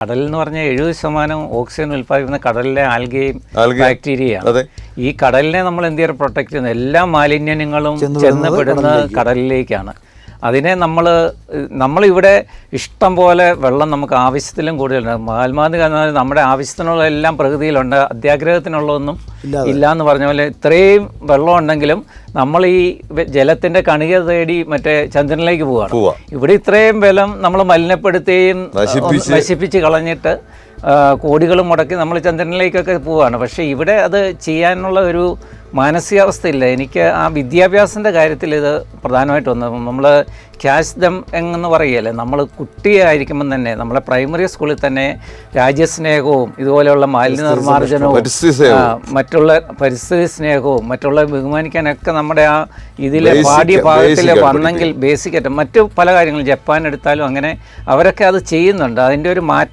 കടൽ എന്ന് പറഞ്ഞാൽ 70% ഓക്സിജൻ ഉൽപ്പാദിപ്പിക്കുന്ന കടലിലെ ആൽഗയും ബാക്ടീരിയയാണ്. ഈ കടലിനെ നമ്മൾ എന്ത് ചെയ്യാൻ പ്രൊട്ടക്ട് ചെയ്യുന്നത്? എല്ലാ മാലിന്യങ്ങളും ചെന്നപ്പെടുന്നത് കടലിലേക്കാണ്. അതിനെ നമ്മളിവിടെ ഇഷ്ടം പോലെ വെള്ളം നമുക്ക് ആവശ്യത്തിലും കൂടുതലുണ്ട്. മഹാത്മാഗാന്ധി പറഞ്ഞാൽ നമ്മുടെ ആവശ്യത്തിനുള്ള എല്ലാം പ്രകൃതിയിലുണ്ട്, അത്യാഗ്രഹത്തിനുള്ളതൊന്നും ഇല്ല എന്ന് പറഞ്ഞ പോലെ ഇത്രയും വെള്ളം ഉണ്ടെങ്കിലും നമ്മൾ ഈ ജലത്തിൻ്റെ കണിക തേടി മറ്റേ ചന്ദ്രനിലേക്ക് പോവുകയാണ്. ഇവിടെ ഇത്രയും വെള്ളം നമ്മൾ മലിനപ്പെടുത്തുകയും നശിപ്പിച്ച് കളഞ്ഞിട്ട് കോടികൾ മുടക്കി നമ്മൾ ചന്ദ്രനിലേക്കൊക്കെ പോവുകയാണ്. പക്ഷേ ഇവിടെ അത് ചെയ്യാനുള്ള ഒരു മാനസികാവസ്ഥയില്ല. എനിക്ക് ആ വിദ്യാഭ്യാസത്തിൻ്റെ കാര്യത്തിൽ ഇത് പ്രധാനമായിട്ട് വന്നത്, നമ്മൾ ക്യാഷ് ദം എന്ന് പറയുകയല്ലേ, നമ്മൾ കുട്ടിയായിരിക്കുമ്പം തന്നെ നമ്മളെ പ്രൈമറി സ്കൂളിൽ തന്നെ രാജ്യസ്നേഹവും ഇതുപോലെയുള്ള മാലിന്യ നിർമ്മാർജ്ജനവും മറ്റുള്ള പരിസ്ഥിതി സ്നേഹവും മറ്റുള്ള ബഹുമാനിക്കാനൊക്കെ നമ്മുടെ ആ ഇതിലെ പാഠ്യഭാഗത്തിൽ വന്നെങ്കിൽ ബേസിക്കായിട്ട് മറ്റു പല കാര്യങ്ങളും ജപ്പാൻ എടുത്താലും അങ്ങനെ അവരൊക്കെ അത് ചെയ്യുന്നുണ്ട്. അതിൻ്റെ ഒരു മാറ്റം